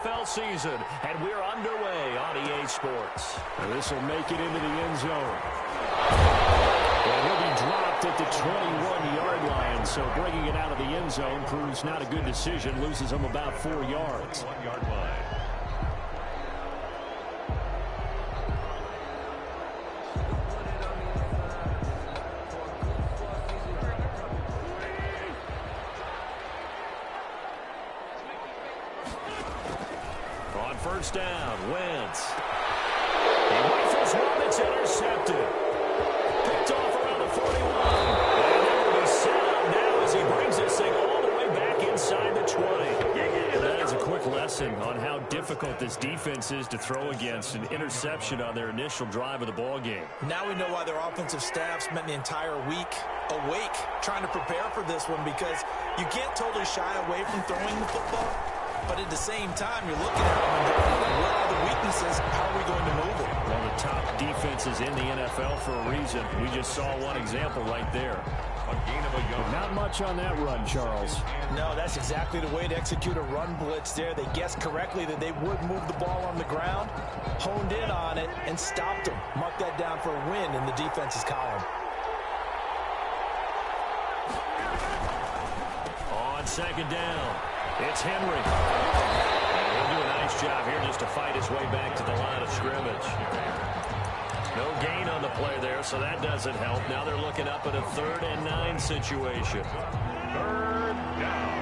NFL season, and we're underway on EA Sports. This will make it into the end zone. And he'll be dropped at the 21-yard line, so bringing it out of the end zone proves not a good decision. Loses him about 4 yards. 1-yard line. On first down, Wentz. He rifles one, it's intercepted. Picked off around the 41. And there will be set up now as he brings this thing all the way back inside the 20. That is a quick lesson on how difficult this defense is to throw against. An interception on their initial drive of the ball game. Now we know why their offensive staff spent the entire week awake trying to prepare for this one, because you can't totally shy away from throwing the football. But at the same time, you're looking at them and going, where are the weaknesses? How are we going to move it? Well, the top defenses in the NFL for a reason. We just saw one example right there. A gain of a yard. Not much on that run, Charles. No, that's exactly the way to execute a run blitz there. They guessed correctly that they would move the ball on the ground, honed in on it, and stopped them. Mark that down for a win in the defense's column. On second down, it's Henry. And he'll do a nice job here just to fight his way back to the line of scrimmage. No gain on the play there, so that doesn't help. Now they're looking up at a 3rd and 9 situation. 3rd down.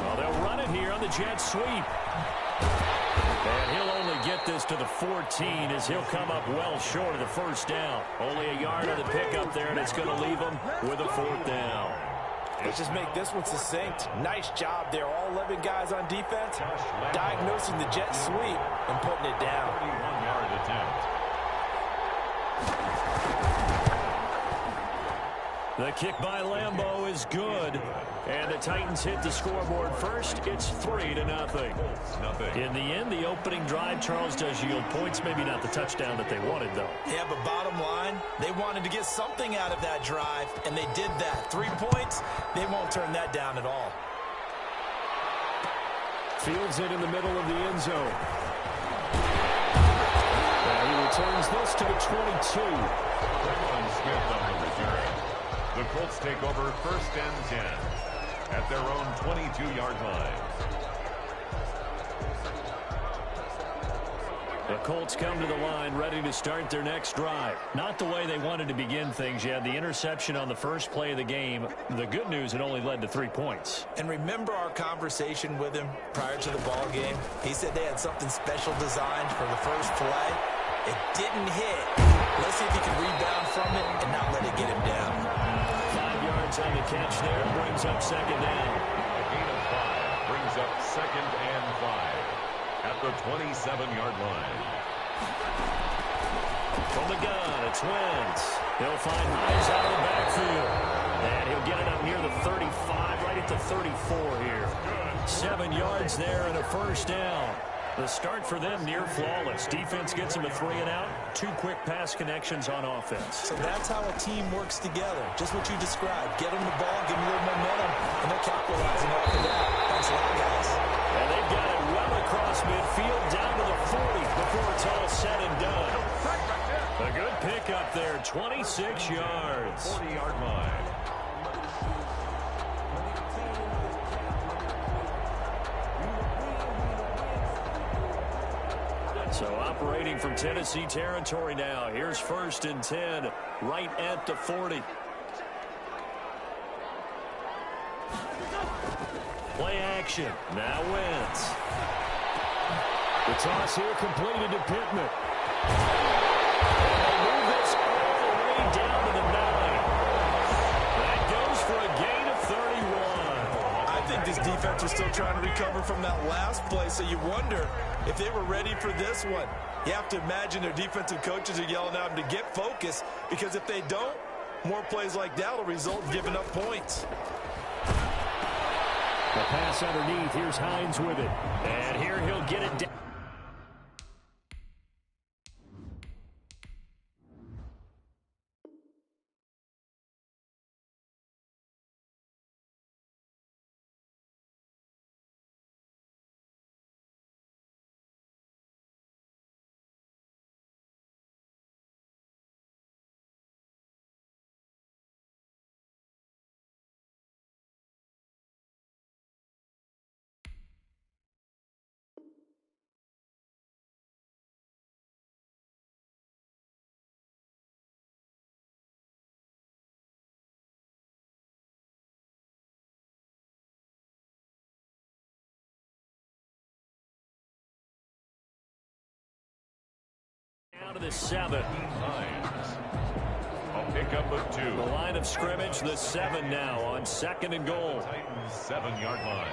Well, they'll run it here on the jet sweep. And he'll only get this to the 14 as he'll come up well short of the first down. Only a yard on the pickup there, and it's going to leave him with a 4th down. Let's just make this one succinct. Nice job there. All 11 guys on defense diagnosing the jet sweep and putting it down. 31-yard attempt. The kick by Lambeau is good. And the Titans hit the scoreboard first. It's 3-0. In the end, the opening drive, Charles, does yield points. Maybe not the touchdown that they wanted, though. Yeah, but bottom line, they wanted to get something out of that drive, and they did that. 3 points, they won't turn that down at all. Fields it in the middle of the end zone. And he returns this to the 22. Quick Smith on the return. The Colts take over 1st and 10 at their own 22-yard line. The Colts come to the line ready to start their next drive. Not the way they wanted to begin things. You had the interception on the first play of the game. The good news, it only led to 3 points. And remember our conversation with him prior to the ball game? He said they had something special designed for the first play. It didn't hit. Let's see if he can rebound from it and not let it get him down. 5 yards on the catch there, brings up 2nd down. A gain of 5 brings up 2nd and 5 at the 27-yard line. From the gun, it's Wentz. He'll find Hines out of the backfield. And he'll get it up near the 35, right at the 34 here. 7 yards there and a 1st down. The start for them near flawless. Defense gets them a 3 and out. 2 quick pass connections on offense. So that's how a team works together. Just what you described. Get them the ball, give them a little momentum, and they're capitalizing off of that. Thanks a lot, guys. And they've got it well across midfield down to the 40 before it's all said and done. A good pickup there, 26 yards. 40-yard line. So operating from Tennessee territory now. Here's 1st and 10, right at the 40. Play action. Now Wentz. The toss here completed to Pittman. And they move this all the way down to the 9. That goes for a gain of 31. I think this defense is still trying to recover from that last play, so you wonder if they were ready for this one. You have to imagine their defensive coaches are yelling at them to get focused, because if they don't, more plays like that will result in giving up points. The pass underneath. Here's Hines with it. And here he'll get it down. down to the 7. A pickup of 2. The line of scrimmage, the 7 now on 2nd and goal. Titans 7-yard line.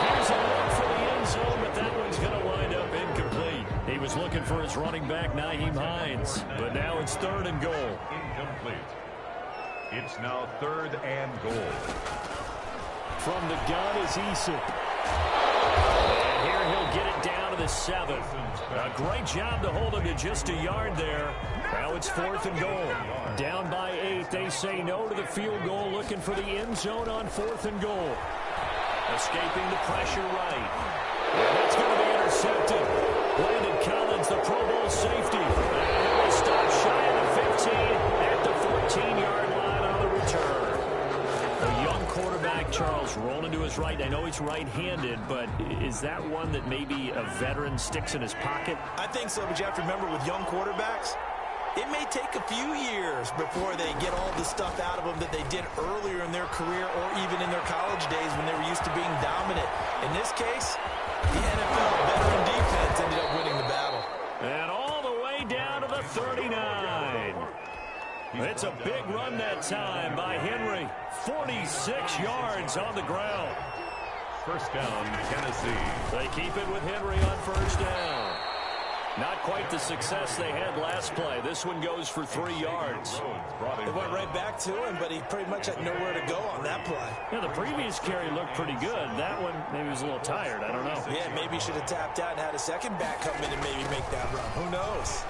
Here's a look for the end zone, but that one's going to wind up incomplete. He was looking for his running back, Nyheim Hines, but now it's 3rd and goal. Incomplete. It's now 3rd and goal. From the gun is Eason. And here he'll get it down to the 7. A great job to hold him to just a yard there. Now it's 4th and goal. Down by 8. They say no to the field goal, looking for the end zone on 4th and goal. Escaping the pressure right. And that's going to be intercepted. Landon Collins, the Pro Bowl safety. And it will stop shy of the 15 at the 14-yard line on the return. A young quarterback, Charles, rolling to his right. I know he's right-handed, but is that one that maybe a veteran sticks in his pocket? I think so, but you have to remember with young quarterbacks, it may take a few years before they get all the stuff out of them that they did earlier in their career or even in their college days when they were used to being dominant. In this case, the NFL veteran defense ended up winning the battle. And all the way down to the 39. It's a big run that time by Henry. 46 yards on the ground. First down, Tennessee. They keep it with Henry on first down. Not quite the success they had last play. This one goes for 3 yards. It went right back to him, but he pretty much had nowhere to go on that play. Yeah, the previous carry looked pretty good. That one, maybe he was a little tired. I don't know. Yeah, maybe he should have tapped out and had a second back come in and maybe make that run. Who knows?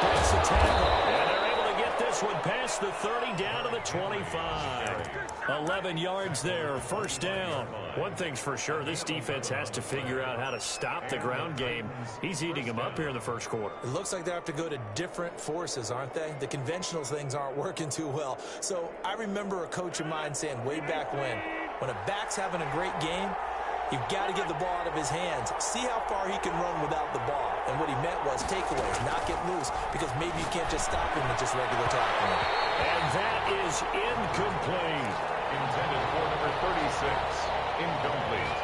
That's a tackle. And they're able to get this one past the 30 down to the 25. 11 yards there, first down. One thing's for sure, this defense has to figure out how to stop the ground game. He's eating them up here in the first quarter. It looks like they have to go to different forces, aren't they? The conventional things aren't working too well. So I remember a coach of mine saying way back when a back's having a great game, you've got to get the ball out of his hands. See how far he can run without the ball. And what he meant was takeaways, not get loose, because maybe you can't just stop him with just regular tackling. And that is incomplete. Intended for number 36. Incomplete.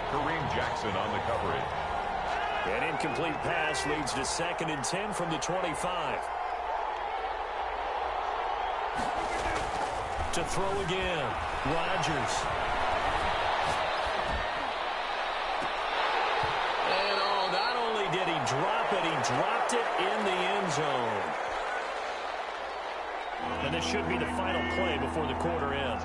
Kareem Jackson on the coverage. An incomplete pass leads to 2nd and 10 from the 25. To throw again, Rodgers. And not only did he drop it, he dropped it in the end zone. And this should be the final play before the quarter ends.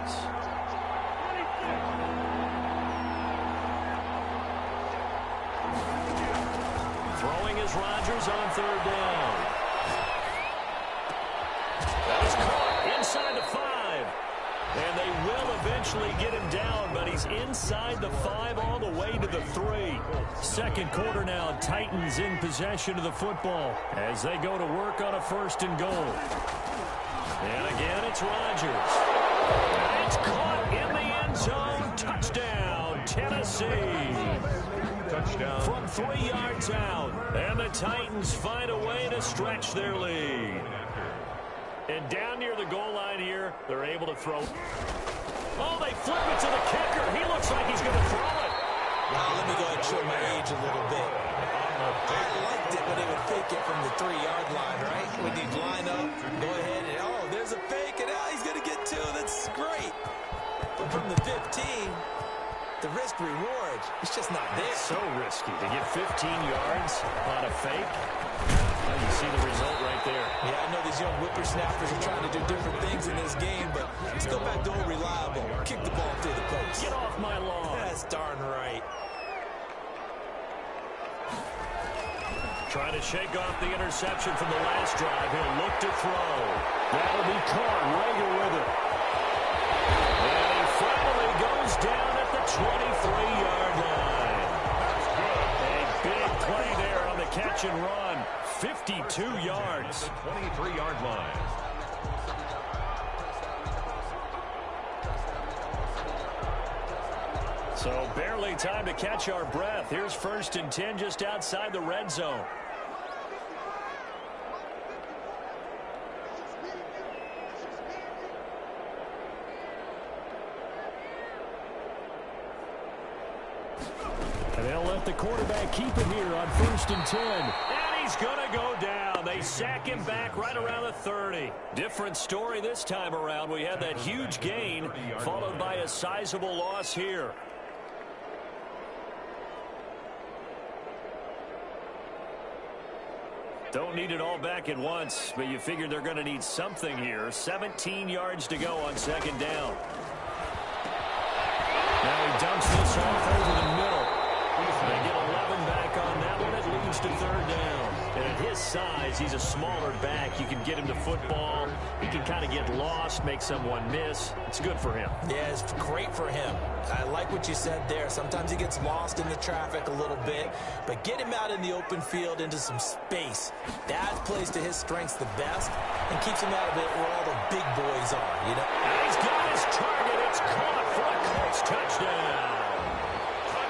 Throwing is Rodgers on 3rd down. That is caught inside the 5. And they will eventually get him down, but he's inside the 5 all the way to the 3. Second quarter now, Titans in possession of the football as they go to work on a 1st and goal. And again, it's Rodgers. And it's caught in the end zone. Touchdown, Tennessee. Touchdown. From 3 yards out. And the Titans find a way to stretch their lead. And down near the goal line here, they're able to throw. Oh, they flip it to the kicker. He looks like he's going to throw it. Let me go ahead and show my age a little bit. I liked it when they would fake it from the 3-yard line, right? When they'd line up, go ahead, and there's a fake, and he's going to get 2. That's great. But from the 15, the risk-reward, it's just not there. It's so risky to get 15 yards on a fake. Well, you see the result right there. Yeah, I know these young whippersnappers are trying to do different things in this game, but let's go back to old reliable. Kick the ball through the post. Get off my lawn. That's darn right. Trying to shake off the interception from the last drive. He'll look to throw. That'll be caught. Rager with it. And he finally goes down at the 23-yard line. A big play there on the catch and run. 52 yards. The 23-yard line. So barely time to catch our breath. Here's 1st and 10 just outside the red zone. the quarterback keep it here on 1st and 10. And he's going to go down. They sack him back right around the 30. Different story this time around. We had that huge gain followed by a sizable loss here. Don't need it all back at once, but you figure they're going to need something here. 17 yards to go on 2nd down. Now he dumps this off over the middle. They get 11 back on that one. It leads to 3rd down. And at his size, he's a smaller back. You can get him to football. He can kind of get lost, make someone miss. It's good for him. Yeah, it's great for him. I like what you said there. Sometimes he gets lost in the traffic a little bit, but get him out in the open field into some space. That plays to his strengths the best and keeps him out of it where all the big boys are, you know? And he's got his target. It's caught for a Colts touchdown.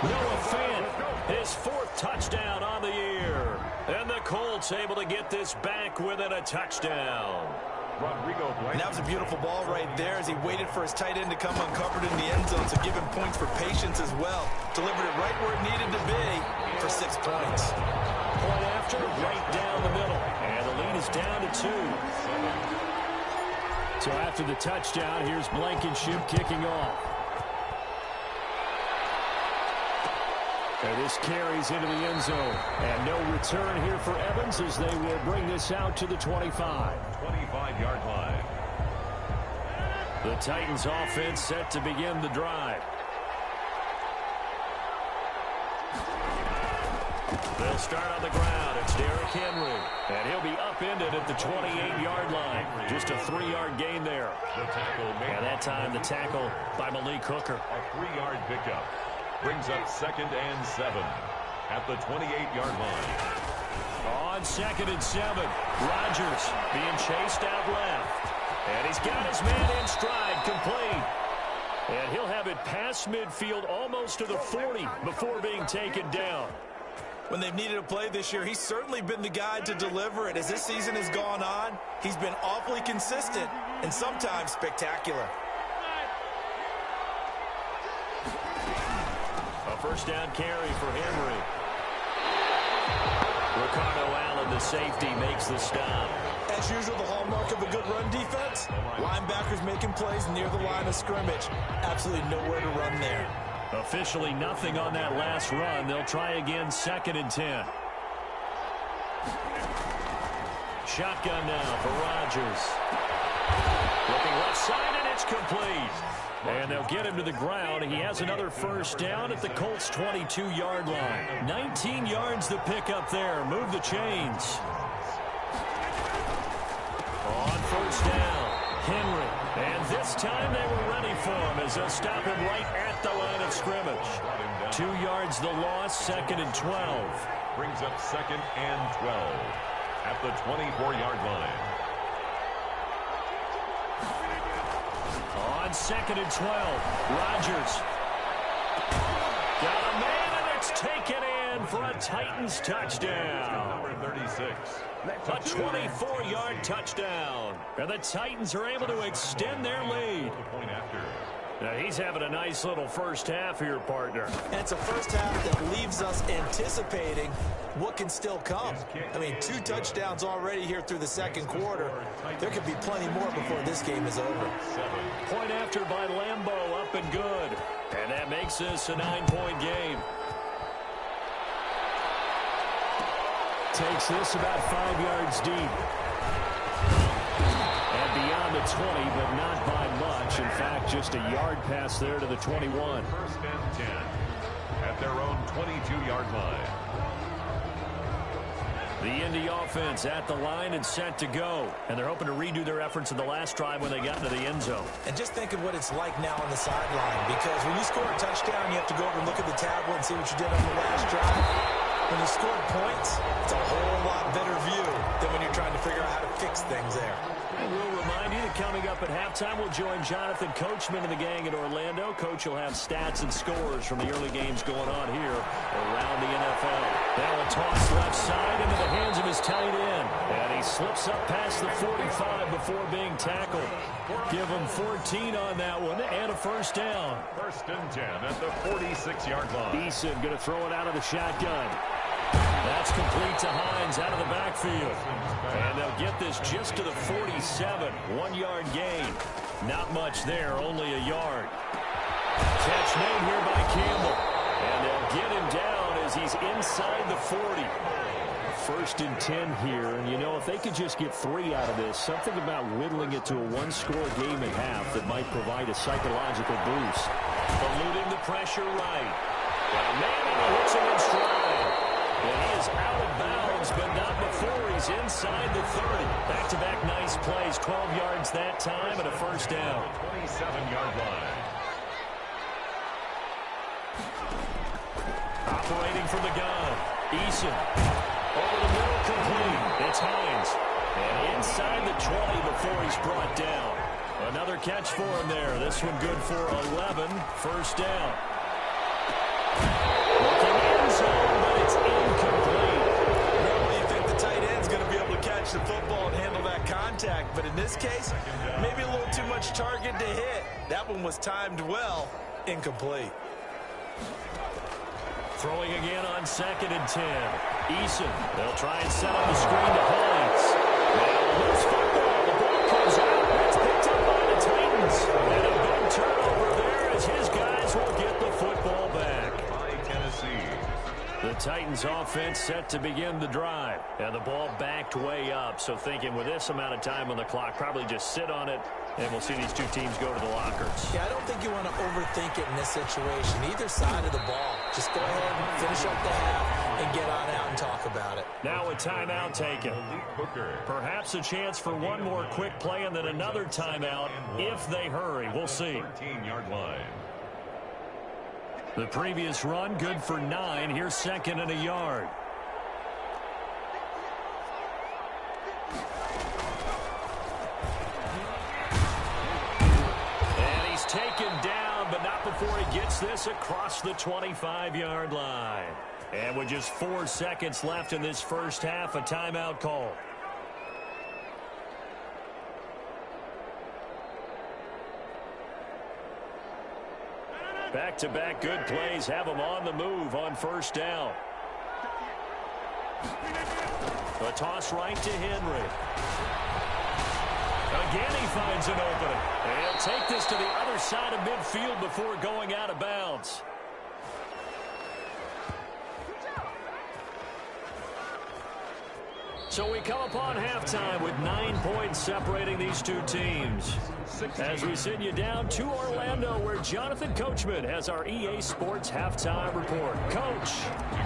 Noah Fant, his 4th touchdown on the year. And the Colts able to get this back within a touchdown. And that was a beautiful ball right there as he waited for his tight end to come uncovered in the end zone, so give him points for patience as well. Delivered it right where it needed to be for 6 points. Point after, right down the middle. And the lead is down to 2. So after the touchdown, here's Blankenship kicking off. And this carries into the end zone. And no return here for Evans as they will bring this out to the 25. 25-yard line. The Titans offense set to begin the drive. They'll start on the ground. It's Derrick Henry. And he'll be upended at the 28-yard line. Just a 3-yard gain there. And that time the tackle by Malik Hooker. A 3-yard pickup. Brings up 2nd and 7 at the 28-yard line. On 2nd and 7, Rodgers being chased out left. And he's got his man in stride, complete. And he'll have it past midfield almost to the 40 before being taken down. When they've needed a play this year, he's certainly been the guy to deliver it. As this season has gone on, he's been awfully consistent and sometimes spectacular. A 1st down carry for Henry. Ricardo Allen, the safety, makes the stop. As usual, the hallmark of a good run defense, linebackers making plays near the line of scrimmage. Absolutely nowhere to run there. Officially nothing on that last run. They'll try again 2nd and 10. Shotgun now for Rodgers. Looking left side, and it's complete. And they'll get him to the ground. He has another 1st down at the Colts' 22-yard line. 19 yards to pick up there. Move the chains. On 1st down, Henry. And this time they were ready for him as they'll stop him right at the line of scrimmage. 2 yards the loss, 2nd and 12. Brings up 2nd and 12 at the 24-yard line. On 2nd and 12, Rodgers. Got a man, and it's taken in for a Titans touchdown. Number 36. A 24-yard touchdown. And the Titans are able to extend their lead. Point after. Now he's having a nice little 1st half here, partner. And it's a 1st half that leaves us anticipating what can still come. I mean, 2 touchdowns already here through the 2nd quarter. There could be plenty more before this game is over. Point after by Lambeau, up and good. And that makes this a 9-point game. Takes this about 5 yards deep. And beyond the 20, but not by much. In fact, just a yard pass there to the 21. 1st and 10 at their own 22-yard line. The Indy offense at the line and set to go. And they're hoping to redo their efforts in the last drive when they got into the end zone. And just think of what it's like now on the sideline, because when you score a touchdown, you have to go over and look at the tablet and see what you did on the last drive. When you score points, it's a whole lot better view than when you're trying to figure out how to fix things there. And we'll remind you that coming up at halftime, we'll join Jonathan Coachman and the gang in Orlando. Coach will have stats and scores from the early games going on here around the NFL. Now a toss left side into the hands of his tight end. And he slips up past the 45 before being tackled. Give him 14 on that one and a first down. 1st and 10 at the 46-yard line. Eason going to throw it out of the shotgun. That's complete to Hines out of the backfield. And they'll get this just to the 47. 1-yard gain. Not much there, only a yard. Catch made here by Campbell. And they'll get him down as he's inside the 40. 1st and 10 here. And, you know, if they could just get 3 out of this, something about whittling it to a 1-score game at half that might provide a psychological boost. Eluding the pressure right. Got a man and he hits him in stride. And he is out of bounds, but not before he's inside the 30. Back-to-back nice plays. 12 yards that time and a first down. 27-yard line. Operating from the gun. Eason. Over the middle, complete. It's Hines. And inside the 20 before he's brought down. Another catch for him there. This one good for 11. First down. Looking end zone, but it's incomplete. Normally you think the tight end's going to be able to catch the football and handle that contact, but in this case, maybe a little too much target to hit. That one was timed well. Incomplete. Throwing again on 2nd and 10. Eason. They'll try and set up the screen to Hines. Now loose football. The ball comes out. It's picked up by the Titans. And a big turnover there as his guys will get the football back. By Tennessee. The Titans offense set to begin the drive. And the ball backed way up. So thinking with this amount of time on the clock, probably just sit on it. And we'll see these two teams go to the lockers. Yeah, I don't think you want to overthink it in this situation. Either side of the ball. Just go ahead and finish up the half and get on out and talk about it. Now a timeout taken. Perhaps a chance for one more quick play and then another timeout if they hurry. We'll see. 13-yard line. The previous run good for 9. Here's 2nd and a yard. Taken down, but not before he gets this across the 25-yard line. And with just 4 seconds left in this first half, a timeout call. Back-to-back good plays have him on the move on first down. A toss right to Henry. Again, he finds an opening. And he'll take this to the other side of midfield before going out of bounds. So we come upon halftime with 9 points separating these two teams. As we send you down to Orlando, where Jonathan Coachman has our EA Sports halftime report. Coach.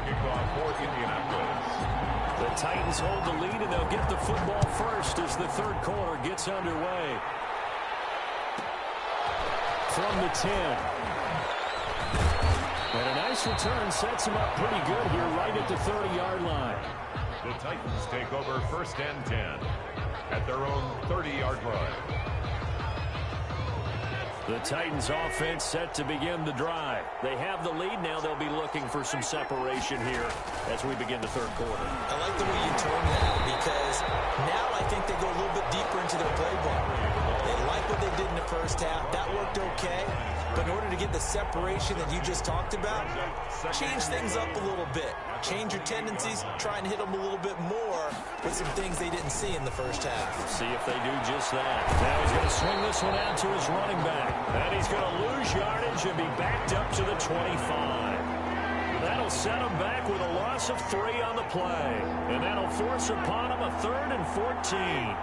Kickoff for Indianapolis. The Titans hold the lead, and they'll get the football first as the third quarter gets underway. From the 10. And a nice return sets him up pretty good here right at the 30-yard line. The Titans take over 1st and 10 at their own 30-yard line. The Titans offense set to begin the drive. They have the lead now. They'll be looking for some separation here as we begin the third quarter. I like the way you term that because now I think they go a little bit deeper into their playbook. They like what they did in the first half. That worked okay. But in order to get the separation that you just talked about, change things up a little bit. Change your tendencies. Try and hit them a little bit more with some things they didn't see in the first half. See if they do just that. Now he's going to swing this one out to his running back. And he's going to lose yardage and be backed up to the 25. That'll set him back with a loss of 3 on the play. And that'll force upon him a 3rd and 14.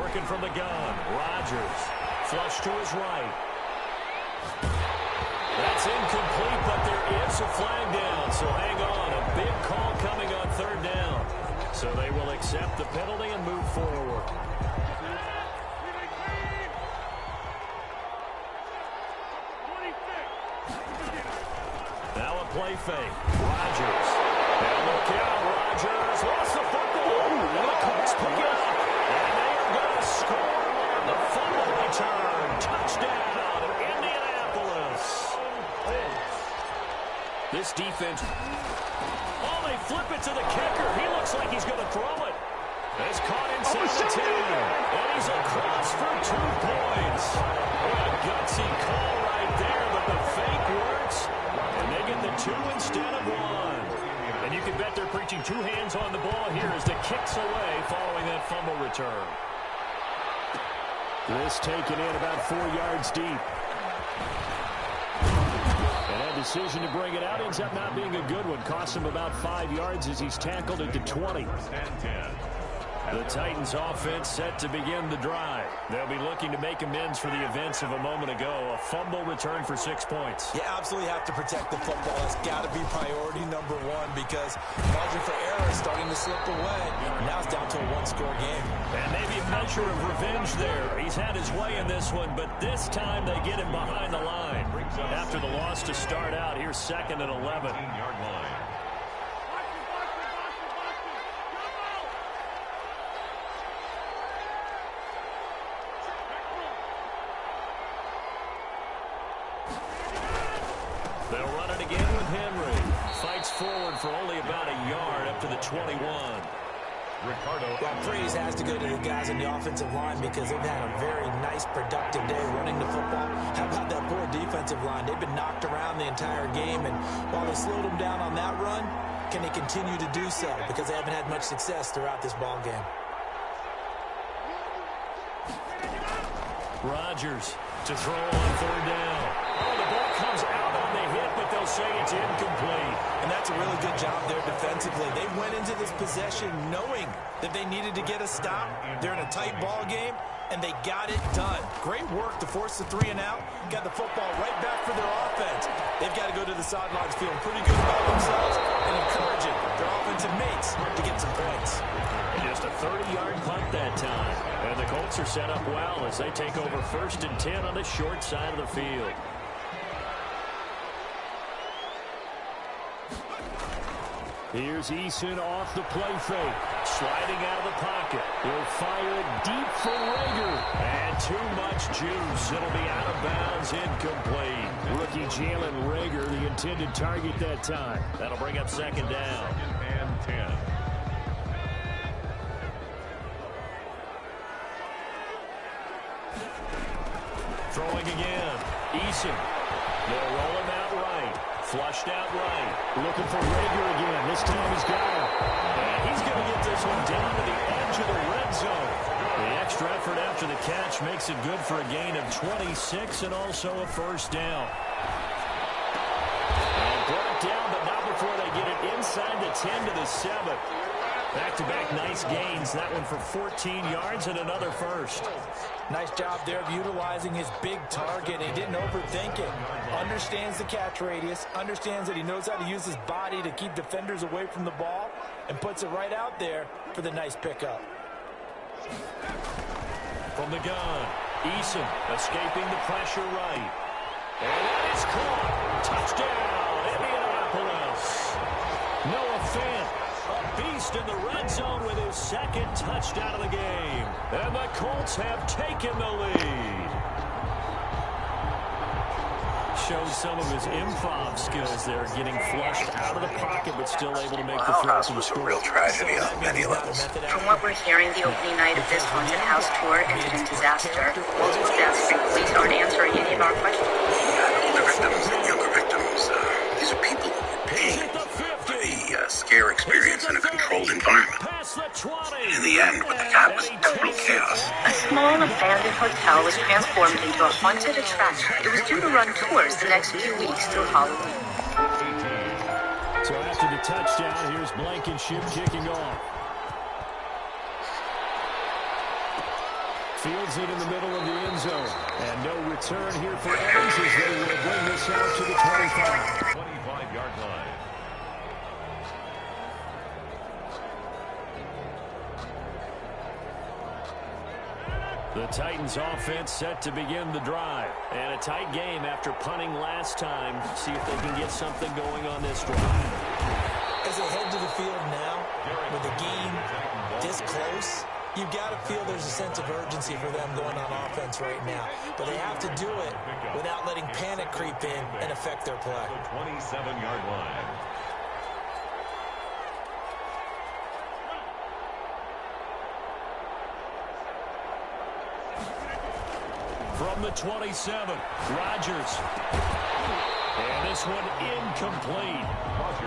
Working from the gun, Rodgers. Flush to his right. That's incomplete, but there is a flag down, so hang on. A big call coming on 3rd down. So they will accept the penalty and move forward. Now a play fake. Rodgers. Now look out, Rodgers. Lost the football. And the Colts pick it up. And they are going to score. The fumble return. Touchdown, Indianapolis. This defense. Oh, they flip it to the kicker. He looks like he's going What a gutsy call right there, but the fake works. And they get the 2 instead of 1. And you can bet they're preaching 2 hands on the ball here as the kick's away following that fumble return. This taken in about 4 yards deep. And that decision to bring it out ends up not being a good one. Costs him about 5 yards as he's tackled at the 20. The Titans offense set to begin the drive. They'll be looking to make amends for the events of a moment ago. A fumble return for 6 points. You absolutely have to protect the football. That's got to be priority number 1 because margin for error is starting to slip away. Now it's down to a 1-score game. And maybe a measure of revenge there. He's had his way in this one, but this time they get him behind the line. After the loss to start out, here's 2nd and 11. They'll run it again with Henry. Fights forward for only about a yard up to the 21. Well, praise has to go to the guys in the offensive line because they've had a very nice, productive day running the football. How about that poor defensive line? They've been knocked around the entire game, and while they slowed them down on that run, can they continue to do so? Because they haven't had much success throughout this ball game. Rodgers to throw on 3rd down. Oh, the ball comes out on the hit, but they'll say it's incomplete. And that's a really good job there defensively. They went into this possession knowing that they needed to get a stop. They're in a tight ball game, and they got it done. Great work to force the 3 and out. Got the football right back for their offense. They've got to go to the sidelines feeling pretty good about themselves and encouraging their offensive mates to get some points. And just a 30-yard punt that time. And the Colts are set up well as they take over 1st and 10 on the short side of the field. Here's Eason off the play fake. Sliding out of the pocket. He'll fire it deep for Rager. And too much juice. It'll be out of bounds, incomplete. Rookie Jalen Rager, the intended target that time. That'll bring up 2nd down. 2nd and 10. Throwing again. Eason. They'll roll him out right. Flushed out right. Looking for Rager again. This time he's got him. And he's going to get this one down to the edge of the red zone. The extra effort after the catch makes it good for a gain of 26 and also a 1st down. And brought down, but not before they get it inside the 10 to the 7. Back-to-back nice gains. That one for 14 yards and another 1st. Nice job there of utilizing his big target. He didn't overthink it. Understands the catch radius. Understands that he knows how to use his body to keep defenders away from the ball. And puts it right out there for the nice pickup. From the gun, Eason escaping the pressure right. And that is caught. Touchdown, Indianapolis. Noah Fant, a beast in the red zone with his 2nd touchdown of the game. And the Colts have taken the lead. Shows some of his improv skills there, getting flushed out of the pocket, but still able to make the throw from the was a real tragedy on many levels. From what we're hearing, the opening night of this haunted house tour ended in disaster. Multiple deaths, and police aren't answering any of our questions. The victims and younger victims, these are people who were paying for the scare experience in a controlled environment. In the end, what they got was total chaos. A small abandoned hotel was transformed into a haunted attraction. It was due to run tours the next few weeks through Halloween. So after the touchdown, here's Blankenship kicking off. Fields it in the middle of the end zone. And no return here for Evans as they will bring this out to the 25. 25-yard line. The Titans offense set to begin the drive. And a tight game after punting last time. See if they can get something going on this drive. As they head to the field now, with the game this close, you've got to feel there's a sense of urgency for them going on offense right now. But they have to do it without letting panic creep in and affect their play. The 27-yard line. From from the 27. Rodgers. And this one incomplete.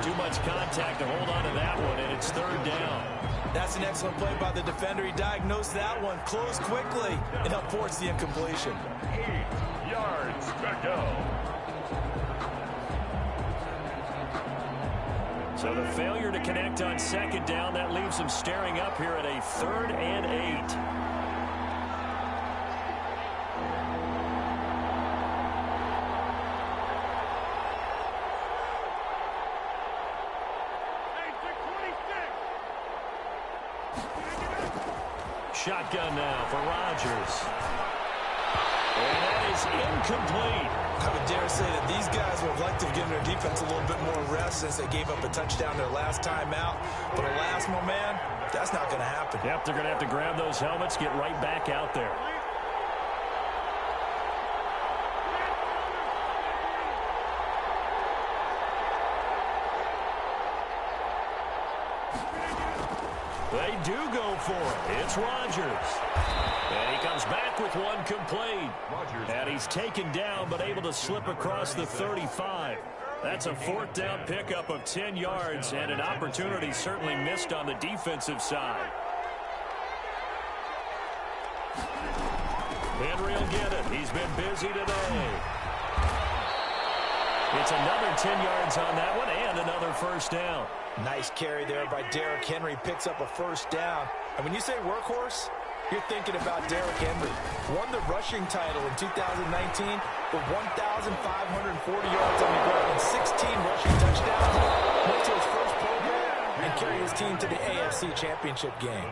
Too much contact to hold on to that one, and it's third down. That's an excellent play by the defender. He diagnosed that one, closed quickly, and helped force the incompletion. 8 yards to go. So the failure to connect on second down, that leaves him staring up here at a 3rd and 8. Shotgun now for Rodgers. And that is incomplete. I would dare say that these guys would have liked to have given their defense a little bit more rest since they gave up a touchdown their last time out. But alas, my man, that's not going to happen. Yep, they're going to have to grab those helmets, get right back out there. They do go for it. It's Rodgers. And he comes back with one complete. And he's taken down but able to slip across the 35. That's a 4th down pickup of 10 yards and an opportunity certainly missed on the defensive side. Henry will get it. He's been busy today. It's another 10 yards on that one and another first down. Nice carry there by Derrick Henry. Picks up a first down. And when you say workhorse, you're thinking about Derrick Henry. Won the rushing title in 2019 with 1,540 yards on the ground and 16 rushing touchdowns. Went to his first Pro Bowl and carried his team to the AFC Championship game.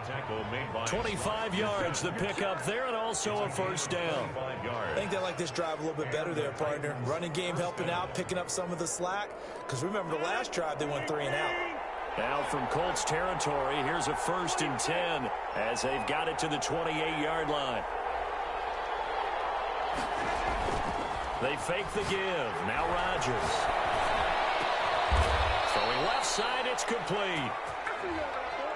25 yards the pickup there and also a first down. I think they like this drive a little bit better there, partner. Running game helping out, picking up some of the slack. Because remember the last drive, they went 3 and out. Now from Colts territory, here's a 1st and 10 as they've got it to the 28-yard line. They fake the give. Now Rodgers. Throwing left side, it's complete.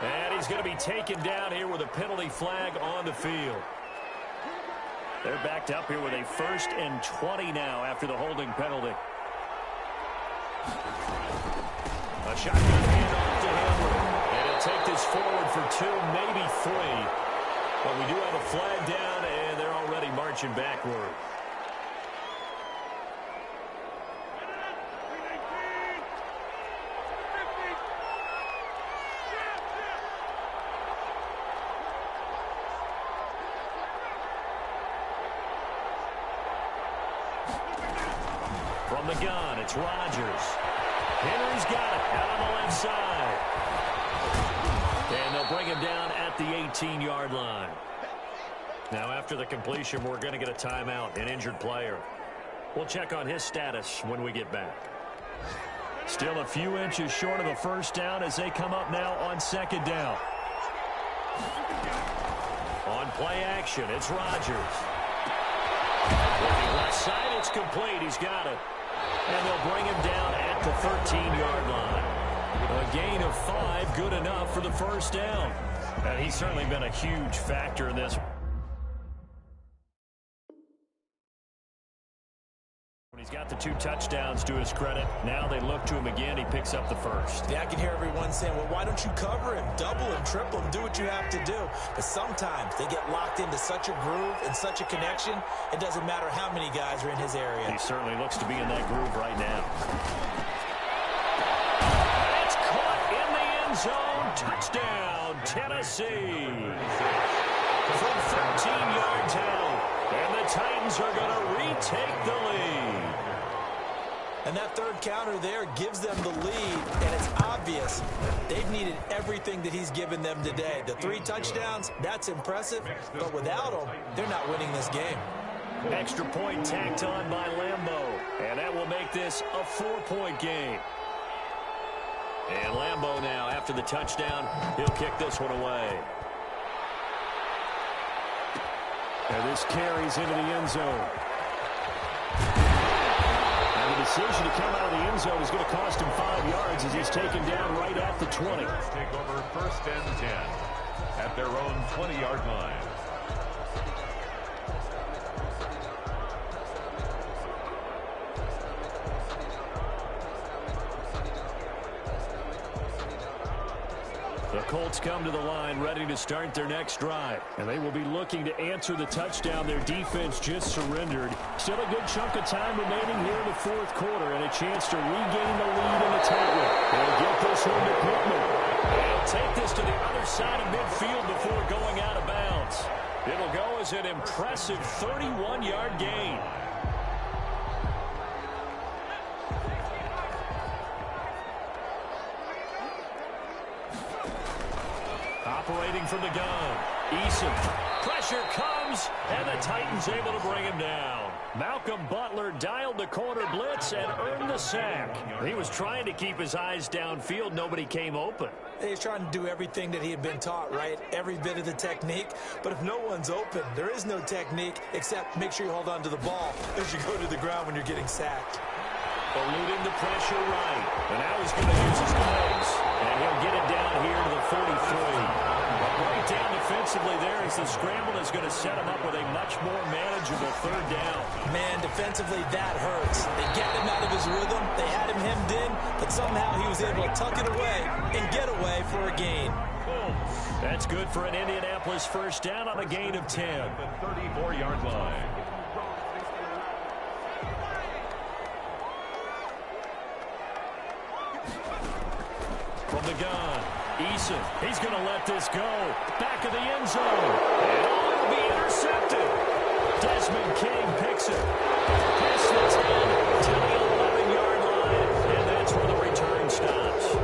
And he's going to be taken down here with a penalty flag on the field. They're backed up here with a 1st and 20 now after the holding penalty. A shotgun handoff to Henry. And he'll take this forward for 2, maybe 3. But we do have a flag down, and they're already marching backward. From the gun, it's Rodgers. Henry's got it out on the left side. And they'll bring him down at the 18-yard line. Now, after the completion, we're going to get a timeout, an injured player. We'll check on his status when we get back. Still a few inches short of a first down as they come up now on second down. On play action, it's Rodgers. Looking left side, it's complete. He's got it. And they'll bring him down at the 13-yard line. A gain of 5, good enough for the first down. And he's certainly been a huge factor in this. He's got the 2 touchdowns to his credit. Now they look to him again. He picks up the first. Yeah, I can hear everyone saying, well, why don't you cover him, double him, triple him, do what you have to do. But sometimes they get locked into such a groove and such a connection, it doesn't matter how many guys are in his area. He certainly looks to be in that groove right now. It's caught in the end zone. Touchdown, Tennessee. From 13 yards out. And the Titans are going to retake the lead. And that third counter there gives them the lead, and it's obvious they've needed everything that he's given them today. The 3 touchdowns, that's impressive, but without him, they're not winning this game. Extra point tacked on by Lambeau, and that will make this a 4-point game. And Lambeau now, after the touchdown, he'll kick this one away. And this carries into the end zone. And the decision to come out of the end zone is going to cost him 5 yards as he's taken down right at the 20. Take over 1st and 10 at their own 20-yard line. Colts come to the line ready to start their next drive. And they will be looking to answer the touchdown their defense just surrendered. Still a good chunk of time remaining here in the fourth quarter and a chance to regain the lead in the title. They'll get this one to Pittman. They'll take this to the other side of midfield before going out of bounds. It'll go as an impressive 31-yard gain. Operating from the gun, Eason. Pressure comes, and the Titans able to bring him down. Malcolm Butler dialed the corner blitz and earned the sack. He was trying to keep his eyes downfield. Nobody came open. He's trying to do everything that he had been taught, right? Every bit of the technique. But if no one's open, there is no technique except make sure you hold on to the ball as you go to the ground when you're getting sacked. Eluding the pressure right. And now he's going to use his legs. And he'll get it down here to the 43. Right down defensively there as the scramble is going to set him up with a much more manageable third down. Man, defensively, that hurts. They got him out of his rhythm. They had him hemmed in, but somehow he was able to tuck it away and get away for a gain. That's good for an Indianapolis first down on a gain of 10. The 34-yard line. From the gun, Eason. He's going to let this go. Back of the end zone. And it'll be intercepted. Desmond King picks it. Past the 10 to the 11-yard line. And that's where the return stops.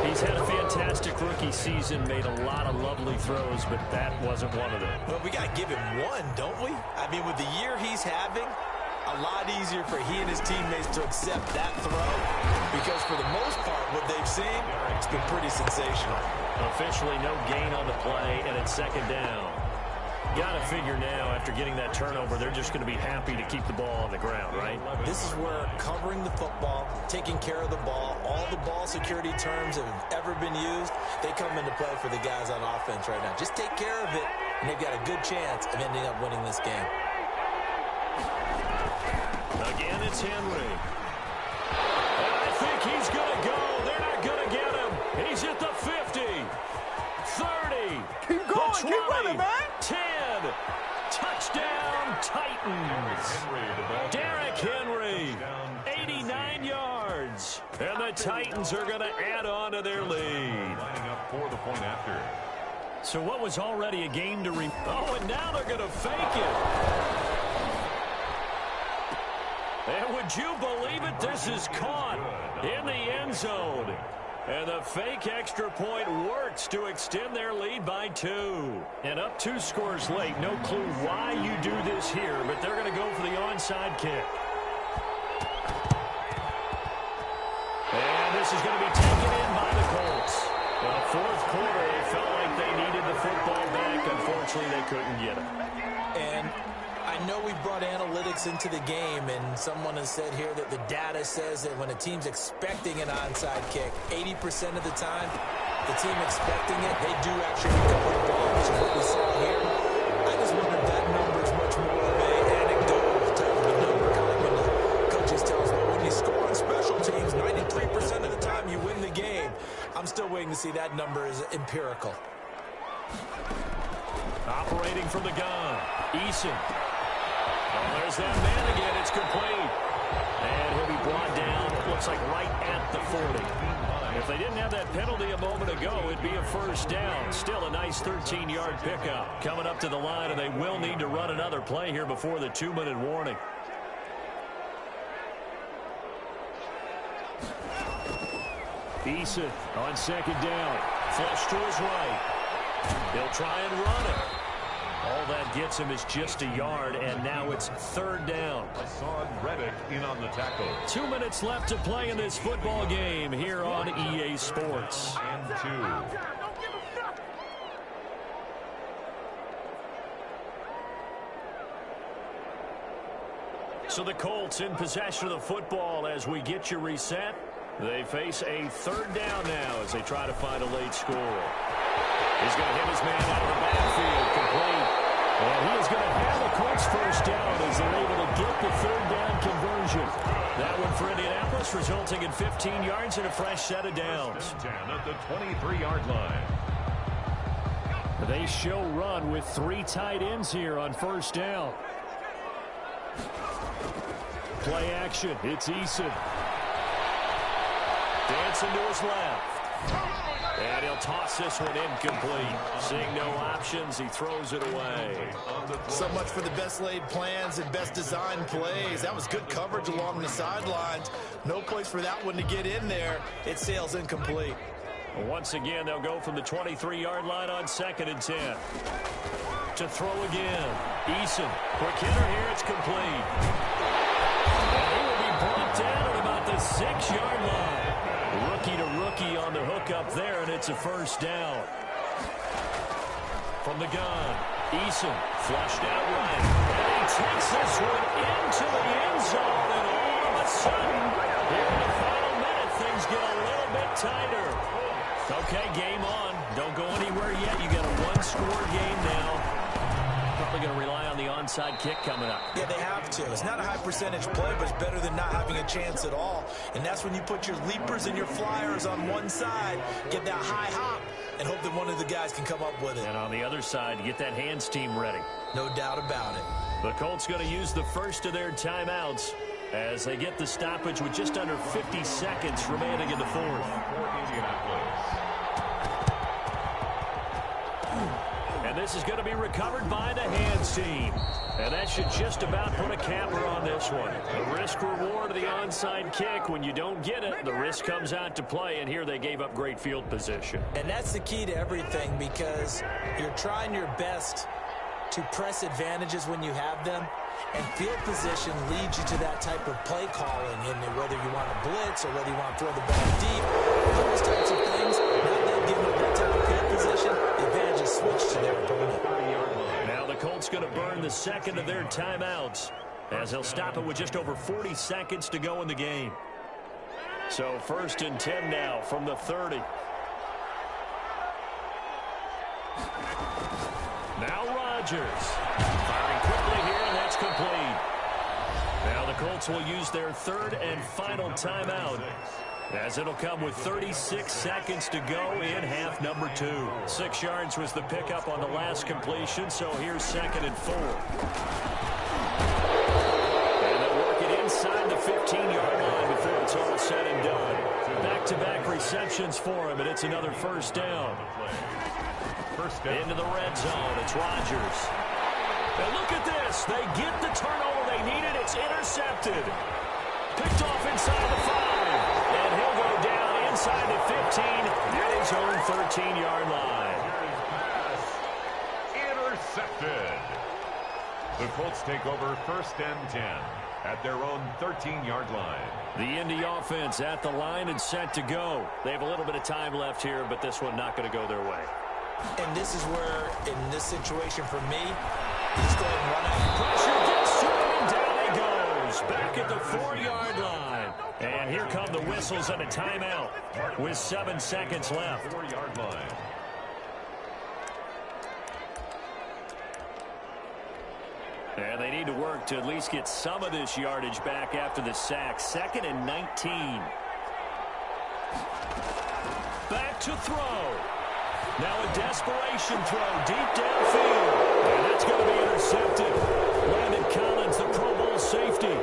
He's had a fantastic rookie season, made a lot of lovely throws, but that wasn't one of them. Well, we got to give him one, don't we? I mean, with the year he's having, a lot easier for he and his teammates to accept that throw because for the most part, what they've seen, it's been pretty sensational. Officially no gain on the play, and it's second down. Got to figure now, after getting that turnover, they're just going to be happy to keep the ball on the ground, right? This is where covering the football, taking care of the ball, all the ball security terms that have ever been used, they come into play for the guys on offense right now. Just take care of it, and they've got a good chance of ending up winning this game. Again, it's Henry. And I think he's going to go. They're not going to get him. He's at the 50, 30, keep going, keep running, man. 10. Touchdown, Titans. Derrick Henry, 89 yards. And the Titans are going to add on to their lead. Lining up for the point after. So what was already a game to Oh, and now they're going to fake it. And would you believe it? This is caught in the end zone. And the fake extra point works to extend their lead by 2. And up 2 scores late. No clue why you do this here, but they're going to go for the onside kick. And this is going to be taken in by the Colts. Well, fourth quarter, they felt like they needed the football back. Unfortunately, they couldn't get it. And I know we brought analytics into the game, and someone has said here that the data says that when a team's expecting an onside kick, 80% of the time, the team expecting it, they do actually recover the ball, which is what we saw here. I just wonder if that number is much more of an anecdotal type of a number, like when the coaches tell us, well, when you score on special teams, 93% of the time you win the game. I'm still waiting to see that number is empirical. Operating from the gun, Eason. Oh, there's that man again. It's complete. And he'll be brought down, looks like right at the 40. If they didn't have that penalty a moment ago, it'd be a first down. Still a nice 13-yard pickup. Coming up to the line, and they will need to run another play here before the 2-minute warning. Eason on second down. Flush to his right. He'll try and run it. All that gets him is just a yard, and now it's third down. Hassan Reddick in on the tackle. 2 minutes left to play in this football game here on EA Sports. And 2. So the Colts in possession of the football as we get you reset. They face a third down now as they try to find a late score. He's going to hit his man out of the backfield, complete. And he is going to have the Colts first down as they're able to get the third down conversion. That one for Indianapolis, resulting in 15 yards and a fresh set of downs. At the 23-yard line. They show run with 3 tight ends here on first down. Play action. It's Eason. Dancing to his left. And he'll toss this one incomplete. Seeing no options, he throws it away. So much for the best laid plans and best designed plays. That was good coverage along the sidelines. No place for that one to get in there. It sails incomplete. Once again, they'll go from the 23-yard line on 2nd and 10. To throw again. Eason. Quick hitter here. It's complete. And he will be brought down at about the 6-yard line. Rookie to rookie on the hook up there, and it's a first down. From the gun, Eason flushed out right. And he takes this one into the end zone, and all of a sudden, here in the final minute, things get a little bit tighter. Okay, game on. Don't go anywhere yet. You got a one-score game now. Probably going to rely on the onside kick coming up. Yeah, they have to. It's not a high percentage play, but it's better than not having a chance at all. And that's when you put your leapers and your flyers on one side, get that high hop, and hope that one of the guys can come up with it. And on the other side, get that hands team ready. No doubt about it. The Colts going to use the first of their timeouts as they get the stoppage with just under 50 seconds remaining in the fourth. And this is going to be recovered by the hands team. And that should just about put a capper on this one. The risk-reward of the onside kick. When you don't get it, the risk comes out to play, and here they gave up great field position. And that's the key to everything, because you're trying your best to press advantages when you have them, and field position leads you to that type of play calling, and whether you want to blitz or whether you want to throw the ball deep, those types of things. Now they've given up that type of field position, the advantage is switched to their opponent. Now the Colts going to burn the second of their timeouts as they'll stop it with just over 40 seconds to go in the game. So 1st and 10 now from the 30. Now Rodgers firing quickly here, and that's complete. Now the Colts will use their 3rd and final timeout, as it'll come with 36 seconds to go in half number 2. 6 yards was the pickup on the last completion, so here's 2nd and 4. And they'll work it inside the 15-yard line before it's all said and done. Back-to-back receptions for him, and it's another first down. Into the red zone, it's Rodgers. And look at this. They get the turnover they needed. It's intercepted. Picked off inside the 5. And he'll go down inside the 15 at his own 13-yard line. Intercepted. The Colts take over 1st and 10 at their own 13-yard line. The Indy offense at the line and set to go. They have a little bit of time left here, but this one not going to go their way. And this is where, in this situation for me, he's going to run out. Pressure gets to him, and down he goes. Back at the 4-yard line. And here come the whistles and a timeout with 7 seconds left. 4-yard line. And they need to work to at least get some of this yardage back after the sack. 2nd and 19. Back to throw. Now a desperation throw deep downfield. And that's going to be intercepted. Landon Collins, the Pro Bowl safety,